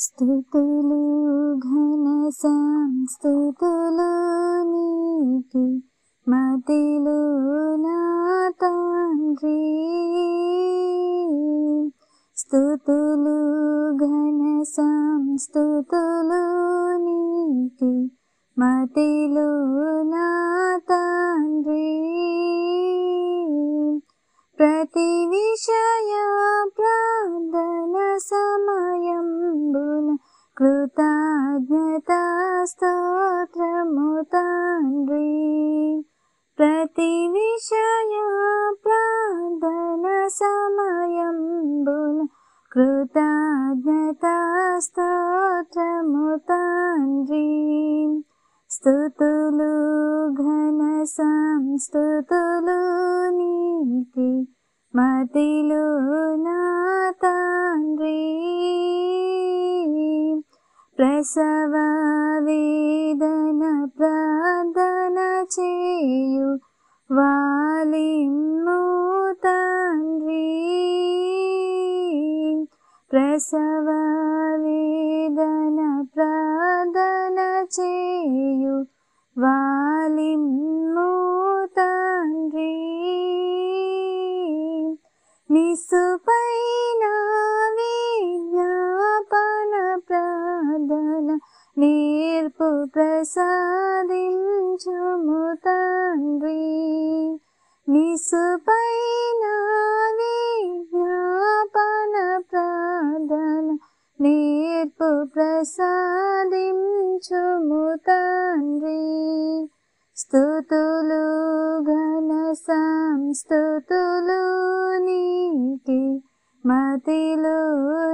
స్తుతులు ఘన సంస్తుతులు నీకి మదిలో నా తండ్రి. స్తుతులు ఘన సంస్తుతులు నీకి మదిలో నా తండ్రి. ప్రతి విషయ ప్రార్థన సమయంబున కృతజ్ఞతా స్తోత్రము తండ్రి. ప్రతి విషయ ప్రార్థన సమయంబున కృతజ్ఞతా స్తోత్రము తండ్రి. స్తుతులు ఘన సంస్తుతులు నీకి మదిలో నా తండ్రి. ప్రసవ వేదన ప్రార్థన చేయు వాలిమ్ము తండ్రి. ప్రసవ వేదన ప్రార్థన చేయు వాలిమ్ము తండ్రి. నిసుపైన విజ్ఞాపన ప్రార్థన నేర్పు ప్రసాదించుము తండ్రి. నిసుపైన విజ్ఞాపన ప్రార్థన నేర్పు ప్రసాదించుము తండ్రి. స్తుతులు ఘన సంస్తుతులు నీకి మదిలో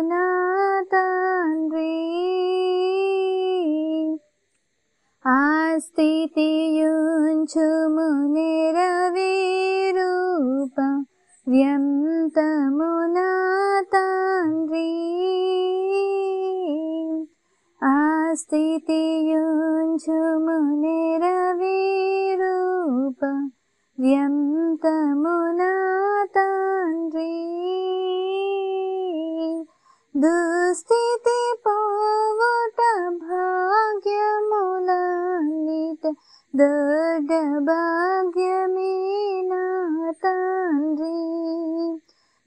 నా తండ్రి. ఆ స్థితియుంచుము నెరవేరూప వ్యంతము నా తండ్రి. ఆ స్థితియుంచుము నెరవేరూప వ్యంతము నా తండ్రి. దుస్థితి పోవుట భాగ్యములన్నిట దొడ్డ భాగ్యమే నా తండ్రి.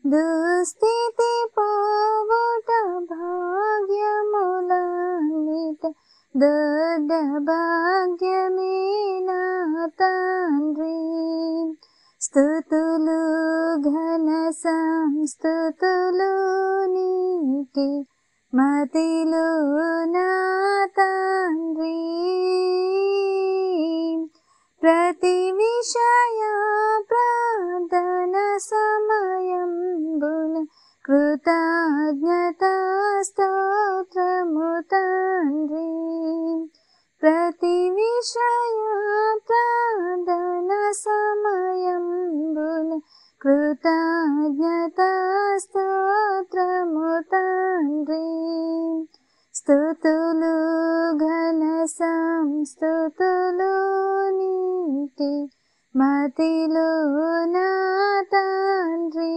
దుస్థితి పోవుట భాగ్యములన్నిట దొడ్డ భాగ్యమే నా తండ్రి. స్తుతులు ఘన సంస్తుతులు నీకి మదిలో నా తండ్రి. ప్రతి విషయ ప్రార్థన సమయంబున కృతజ్ఞతా స్తోత్రము తండ్రి. ప్రతి విషయ ప్రార్థన సమయంబున కృతజ్ఞతా స్తోత్రము తండ్రి. స్తుతులు ఘన సంస్తుతులు నీకి మదిలో నా తండ్రి.